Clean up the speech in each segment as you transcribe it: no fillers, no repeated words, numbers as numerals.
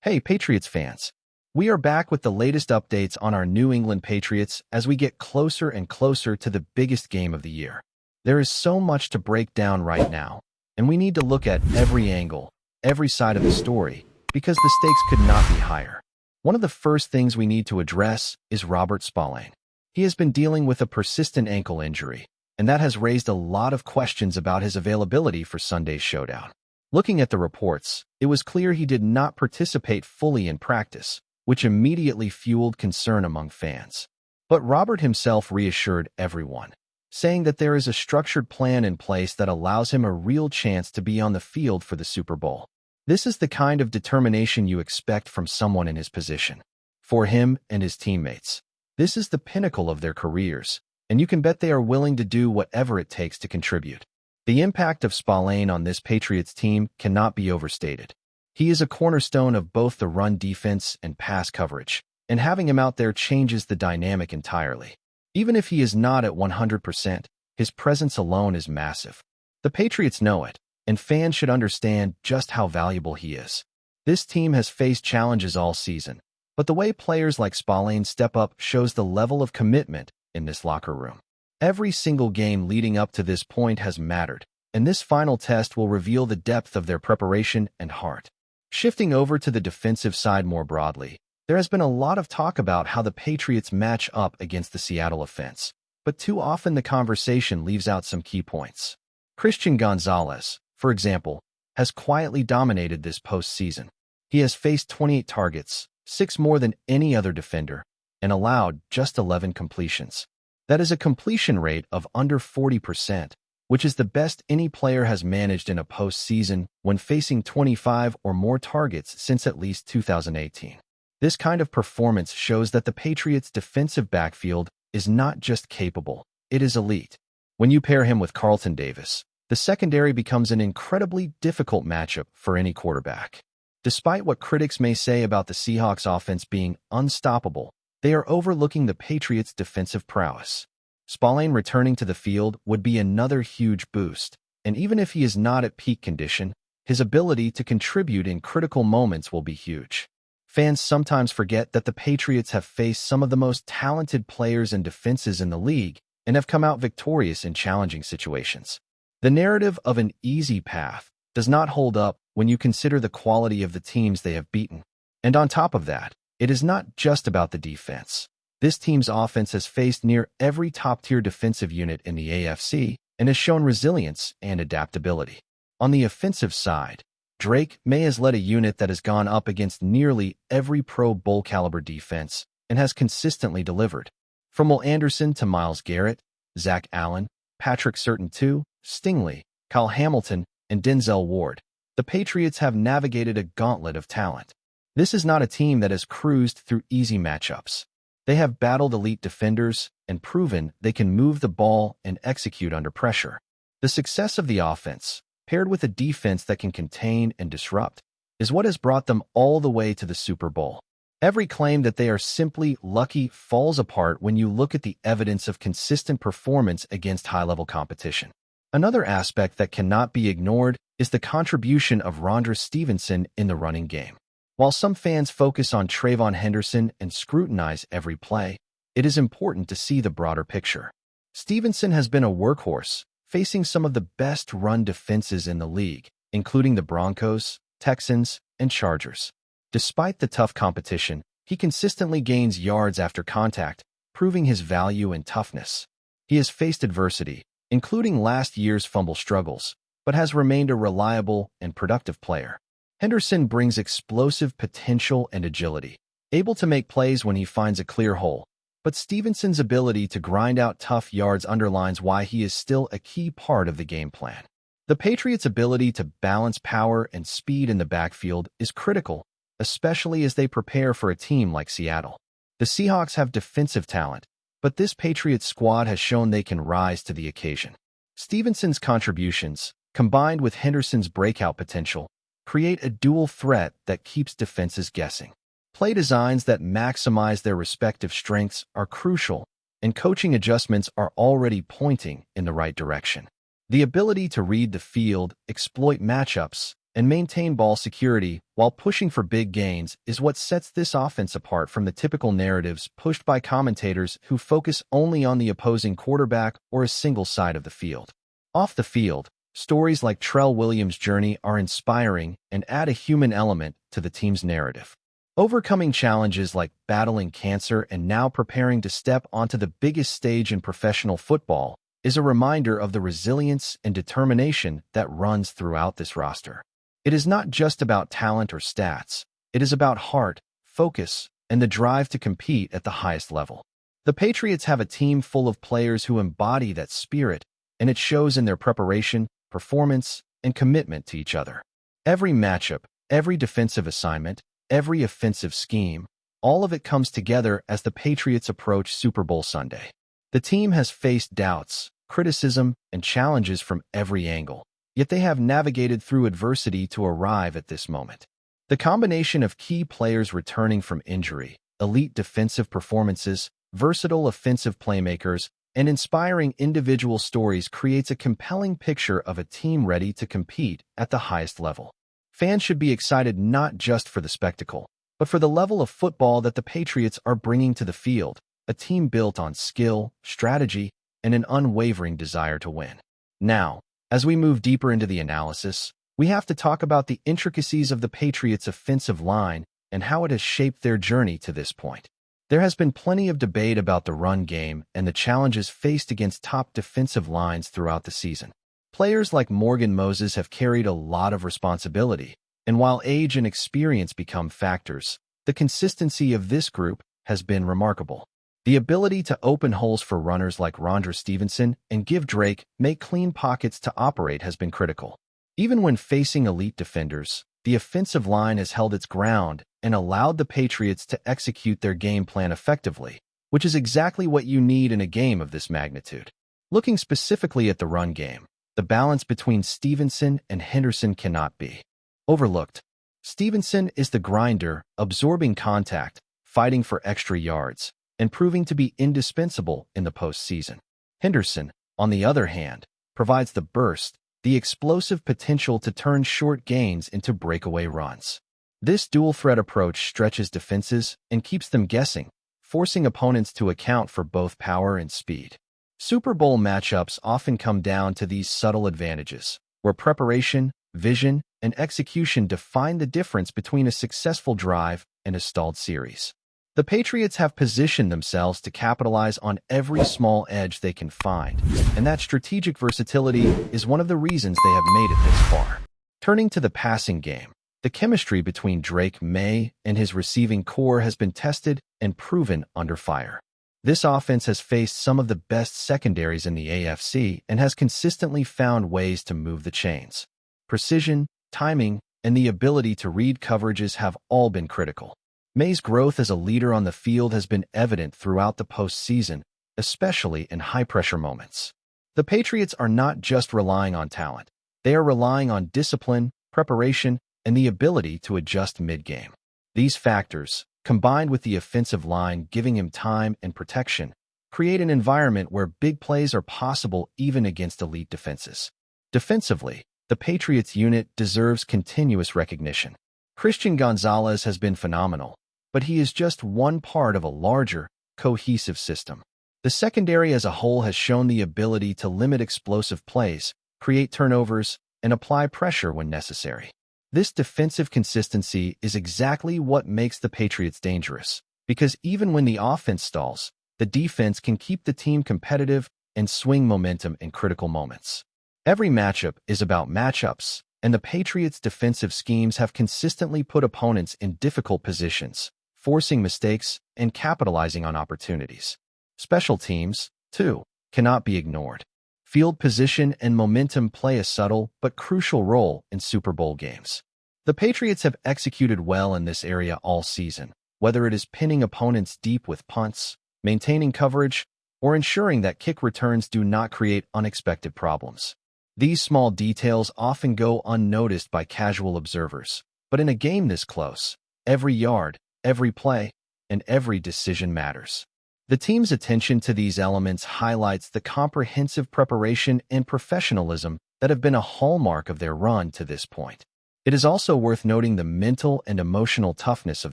Hey, Patriots fans! We are back with the latest updates on our New England Patriots as we get closer and closer to the biggest game of the year. There is so much to break down right now, and we need to look at every angle, every side of the story, because the stakes could not be higher. One of the first things we need to address is Robert Spillane. He has been dealing with a persistent ankle injury, and that has raised a lot of questions about his availability for Sunday's showdown. Looking at the reports, it was clear he did not participate fully in practice, which immediately fueled concern among fans. But Robert himself reassured everyone, saying that there is a structured plan in place that allows him a real chance to be on the field for the Super Bowl. This is the kind of determination you expect from someone in his position. For him and his teammates, this is the pinnacle of their careers, and you can bet they are willing to do whatever it takes to contribute. The impact of Spillane on this Patriots team cannot be overstated. He is a cornerstone of both the run defense and pass coverage, and having him out there changes the dynamic entirely. Even if he is not at 100%, his presence alone is massive. The Patriots know it, and fans should understand just how valuable he is. This team has faced challenges all season, but the way players like Spillane step up shows the level of commitment in this locker room. Every single game leading up to this point has mattered, and this final test will reveal the depth of their preparation and heart. Shifting over to the defensive side more broadly, there has been a lot of talk about how the Patriots match up against the Seattle offense, but too often the conversation leaves out some key points. Christian Gonzalez, for example, has quietly dominated this postseason. He has faced 28 targets, 6 more than any other defender, and allowed just 11 completions. That is a completion rate of under 40%, which is the best any player has managed in a postseason when facing 25 or more targets since at least 2018. This kind of performance shows that the Patriots' defensive backfield is not just capable, it is elite. When you pair him with Carlton Davis, the secondary becomes an incredibly difficult matchup for any quarterback. Despite what critics may say about the Seahawks' offense being unstoppable, they are overlooking the Patriots' defensive prowess. Spillane returning to the field would be another huge boost, and even if he is not at peak condition, his ability to contribute in critical moments will be huge. Fans sometimes forget that the Patriots have faced some of the most talented players and defenses in the league and have come out victorious in challenging situations. The narrative of an easy path does not hold up when you consider the quality of the teams they have beaten. And on top of that, it is not just about the defense. This team's offense has faced near every top-tier defensive unit in the AFC and has shown resilience and adaptability. On the offensive side, Drake May has led a unit that has gone up against nearly every Pro Bowl-caliber defense and has consistently delivered. From Will Anderson to Myles Garrett, Zach Allen, Patrick Surtain II, Stingley, Kyle Hamilton, and Denzel Ward, the Patriots have navigated a gauntlet of talent. This is not a team that has cruised through easy matchups. They have battled elite defenders and proven they can move the ball and execute under pressure. The success of the offense, paired with a defense that can contain and disrupt, is what has brought them all the way to the Super Bowl. Every claim that they are simply lucky falls apart when you look at the evidence of consistent performance against high-level competition. Another aspect that cannot be ignored is the contribution of Rondre Stevenson in the running game. While some fans focus on Trayvon Henderson and scrutinize every play, it is important to see the broader picture. Stevenson has been a workhorse, facing some of the best run defenses in the league, including the Broncos, Texans, and Chargers. Despite the tough competition, he consistently gains yards after contact, proving his value and toughness. He has faced adversity, including last year's fumble struggles, but has remained a reliable and productive player. Henderson brings explosive potential and agility, able to make plays when he finds a clear hole, but Stevenson's ability to grind out tough yards underlines why he is still a key part of the game plan. The Patriots' ability to balance power and speed in the backfield is critical, especially as they prepare for a team like Seattle. The Seahawks have defensive talent, but this Patriots squad has shown they can rise to the occasion. Stevenson's contributions, combined with Henderson's breakout potential, create a dual threat that keeps defenses guessing. Play designs that maximize their respective strengths are crucial, and coaching adjustments are already pointing in the right direction. The ability to read the field, exploit matchups, and maintain ball security while pushing for big gains is what sets this offense apart from the typical narratives pushed by commentators who focus only on the opposing quarterback or a single side of the field. Off the field, stories like Trell Williams' journey are inspiring and add a human element to the team's narrative. Overcoming challenges like battling cancer and now preparing to step onto the biggest stage in professional football is a reminder of the resilience and determination that runs throughout this roster. It is not just about talent or stats. It is about heart, focus, and the drive to compete at the highest level. The Patriots have a team full of players who embody that spirit, and it shows in their preparation, performance, and commitment to each other. Every matchup, every defensive assignment, every offensive scheme, all of it comes together as the Patriots approach Super Bowl Sunday. The team has faced doubts, criticism, and challenges from every angle, yet they have navigated through adversity to arrive at this moment. The combination of key players returning from injury, elite defensive performances, versatile offensive playmakers, and inspiring individual stories creates a compelling picture of a team ready to compete at the highest level. Fans should be excited not just for the spectacle, but for the level of football that the Patriots are bringing to the field, a team built on skill, strategy, and an unwavering desire to win. Now, as we move deeper into the analysis, we have to talk about the intricacies of the Patriots' offensive line and how it has shaped their journey to this point. There has been plenty of debate about the run game and the challenges faced against top defensive lines throughout the season. Players like Morgan Moses have carried a lot of responsibility, and while age and experience become factors, the consistency of this group has been remarkable. The ability to open holes for runners like Rondre Stevenson and give Drake make clean pockets to operate has been critical. Even when facing elite defenders, the offensive line has held its ground and allowed the Patriots to execute their game plan effectively, which is exactly what you need in a game of this magnitude. Looking specifically at the run game, the balance between Stevenson and Henderson cannot be overlooked. Stevenson is the grinder, absorbing contact, fighting for extra yards, and proving to be indispensable in the postseason. Henderson, on the other hand, provides the burst, the explosive potential to turn short gains into breakaway runs. This dual-threat approach stretches defenses and keeps them guessing, forcing opponents to account for both power and speed. Super Bowl matchups often come down to these subtle advantages, where preparation, vision, and execution define the difference between a successful drive and a stalled series. The Patriots have positioned themselves to capitalize on every small edge they can find, and that strategic versatility is one of the reasons they have made it this far. Turning to the passing game, the chemistry between Drake May and his receiving core has been tested and proven under fire. This offense has faced some of the best secondaries in the AFC and has consistently found ways to move the chains. Precision, timing, and the ability to read coverages have all been critical. May's growth as a leader on the field has been evident throughout the postseason, especially in high-pressure moments. The Patriots are not just relying on talent. They are relying on discipline, preparation, and the ability to adjust mid-game. These factors, combined with the offensive line giving him time and protection, create an environment where big plays are possible even against elite defenses. Defensively, the Patriots unit deserves continuous recognition. Christian Gonzalez has been phenomenal, but he is just one part of a larger, cohesive system. The secondary as a whole has shown the ability to limit explosive plays, create turnovers, and apply pressure when necessary. This defensive consistency is exactly what makes the Patriots dangerous, because even when the offense stalls, the defense can keep the team competitive and swing momentum in critical moments. Every matchup is about matchups, and the Patriots' defensive schemes have consistently put opponents in difficult positions, forcing mistakes and capitalizing on opportunities. Special teams, too, cannot be ignored. Field position and momentum play a subtle but crucial role in Super Bowl games. The Patriots have executed well in this area all season, whether it is pinning opponents deep with punts, maintaining coverage, or ensuring that kick returns do not create unexpected problems. These small details often go unnoticed by casual observers, but in a game this close, every yard, every play, and every decision matters. The team's attention to these elements highlights the comprehensive preparation and professionalism that have been a hallmark of their run to this point. It is also worth noting the mental and emotional toughness of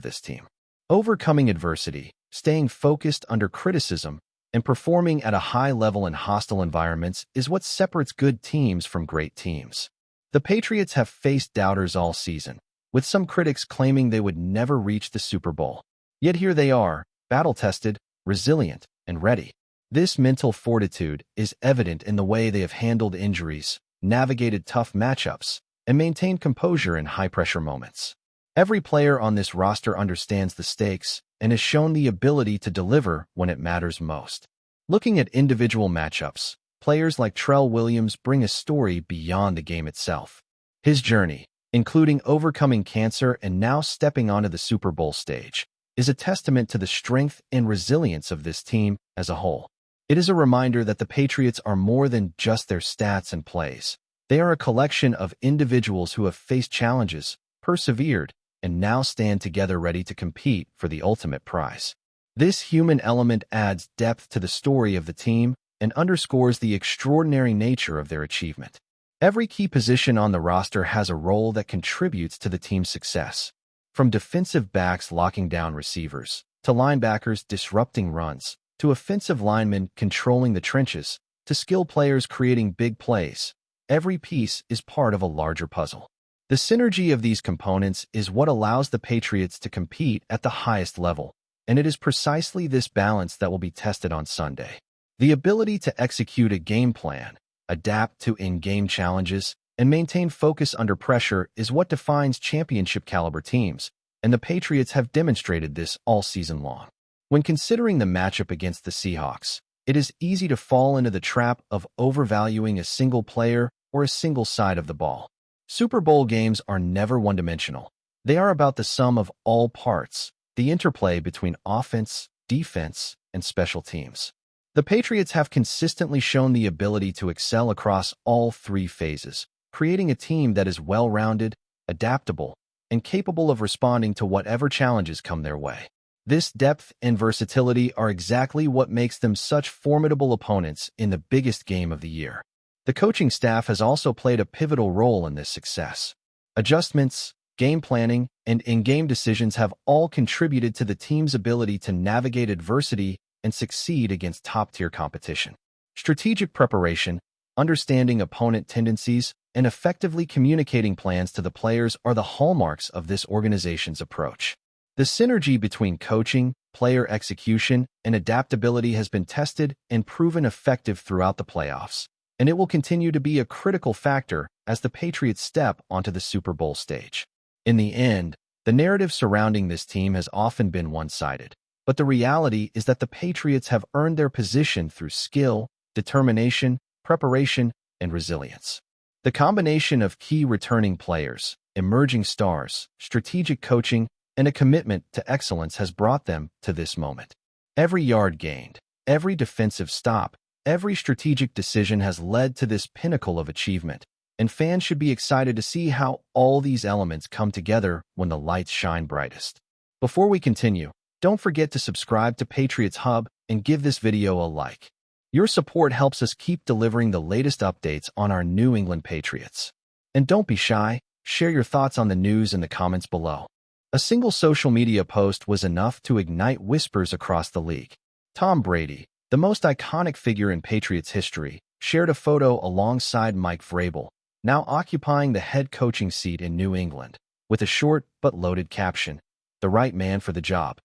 this team. Overcoming adversity, staying focused under criticism, and performing at a high level in hostile environments is what separates good teams from great teams. The Patriots have faced doubters all season, with some critics claiming they would never reach the Super Bowl. Yet here they are, battle-tested, resilient, and ready. This mental fortitude is evident in the way they have handled injuries, navigated tough matchups, and maintained composure in high-pressure moments. Every player on this roster understands the stakes and has shown the ability to deliver when it matters most. Looking at individual matchups, players like Trell Williams bring a story beyond the game itself. His journey, including overcoming cancer and now stepping onto the Super Bowl stage, is a testament to the strength and resilience of this team as a whole. It is a reminder that the Patriots are more than just their stats and plays. They are a collection of individuals who have faced challenges, persevered, and now stand together ready to compete for the ultimate prize. This human element adds depth to the story of the team and underscores the extraordinary nature of their achievement. Every key position on the roster has a role that contributes to the team's success. From defensive backs locking down receivers, to linebackers disrupting runs, to offensive linemen controlling the trenches, to skilled players creating big plays, every piece is part of a larger puzzle. The synergy of these components is what allows the Patriots to compete at the highest level, and it is precisely this balance that will be tested on Sunday. The ability to execute a game plan, adapt to in-game challenges, and maintain focus under pressure is what defines championship-caliber teams, and the Patriots have demonstrated this all season long. When considering the matchup against the Seahawks, it is easy to fall into the trap of overvaluing a single player or a single side of the ball. Super Bowl games are never one-dimensional. They are about the sum of all parts, the interplay between offense, defense, and special teams. The Patriots have consistently shown the ability to excel across all three phases, creating a team that is well-rounded, adaptable, and capable of responding to whatever challenges come their way. This depth and versatility are exactly what makes them such formidable opponents in the biggest game of the year. The coaching staff has also played a pivotal role in this success. Adjustments, game planning, and in-game decisions have all contributed to the team's ability to navigate adversity and succeed against top-tier competition. Strategic preparation, understanding opponent tendencies, and effectively communicating plans to the players are the hallmarks of this organization's approach. The synergy between coaching, player execution, and adaptability has been tested and proven effective throughout the playoffs, and it will continue to be a critical factor as the Patriots step onto the Super Bowl stage. In the end, the narrative surrounding this team has often been one-sided, but the reality is that the Patriots have earned their position through skill, determination, preparation, and resilience. The combination of key returning players, emerging stars, strategic coaching, and a commitment to excellence has brought them to this moment. Every yard gained, every defensive stop, every strategic decision has led to this pinnacle of achievement, and fans should be excited to see how all these elements come together when the lights shine brightest. Before we continue, don't forget to subscribe to Patriots Hub and give this video a like. Your support helps us keep delivering the latest updates on our New England Patriots. And don't be shy, share your thoughts on the news in the comments below. A single social media post was enough to ignite whispers across the league. Tom Brady, the most iconic figure in Patriots history, shared a photo alongside Mike VRABEL, now occupying the head coaching seat in New England, with a short but loaded caption, "The right man for the job."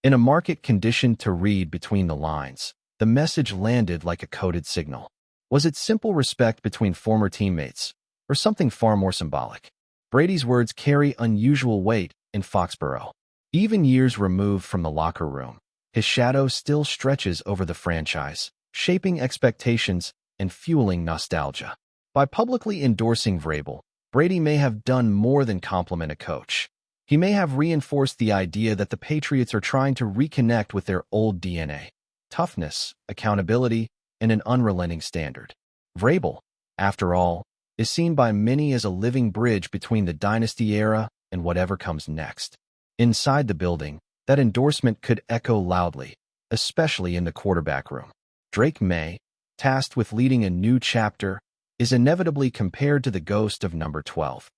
In a market conditioned to read between the lines, the message landed like a coded signal. Was it simple respect between former teammates, or something far more symbolic? Brady's words carry unusual weight in Foxborough. Even years removed from the locker room, his shadow still stretches over the franchise, shaping expectations and fueling nostalgia. By publicly endorsing VRABEL, Brady may have done more than compliment a coach. He may have reinforced the idea that the Patriots are trying to reconnect with their old DNA: toughness, accountability, and an unrelenting standard. VRABEL, after all, is seen by many as a living bridge between the dynasty era and whatever comes next. Inside the building, that endorsement could echo loudly, especially in the quarterback room. Drake May, tasked with leading a new chapter, is inevitably compared to the ghost of number 12.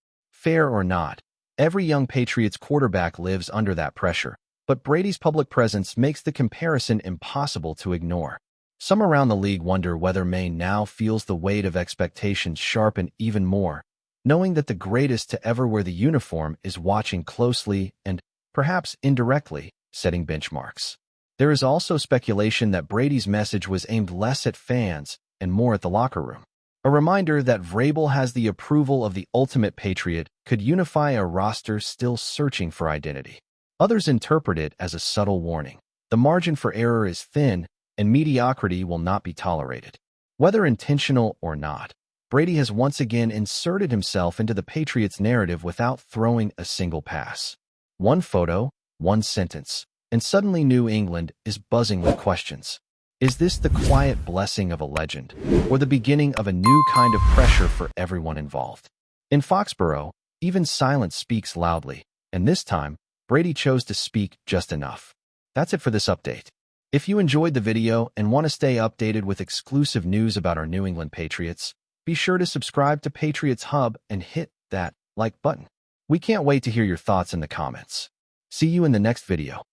Fair or not, every young Patriots quarterback lives under that pressure, but Brady's public presence makes the comparison impossible to ignore. Some around the league wonder whether MAYE now feels the weight of expectations sharpen even more, knowing that the greatest to ever wear the uniform is watching closely and, perhaps indirectly, setting benchmarks. There is also speculation that Brady's message was aimed less at fans and more at the locker room. A reminder that VRABEL has the approval of the ultimate Patriot could unify a roster still searching for identity. Others interpret it as a subtle warning. The margin for error is thin, and mediocrity will not be tolerated. Whether intentional or not, Brady has once again inserted himself into the Patriots' narrative without throwing a single pass. One photo, one sentence, and suddenly New England is buzzing with questions. Is this the quiet blessing of a legend, or the beginning of a new kind of pressure for everyone involved? In Foxborough, even silence speaks loudly, and this time, Brady chose to speak just enough. That's it for this update. If you enjoyed the video and want to stay updated with exclusive news about our New England Patriots, be sure to subscribe to Patriots Hub and hit that like button. We can't wait to hear your thoughts in the comments. See you in the next video.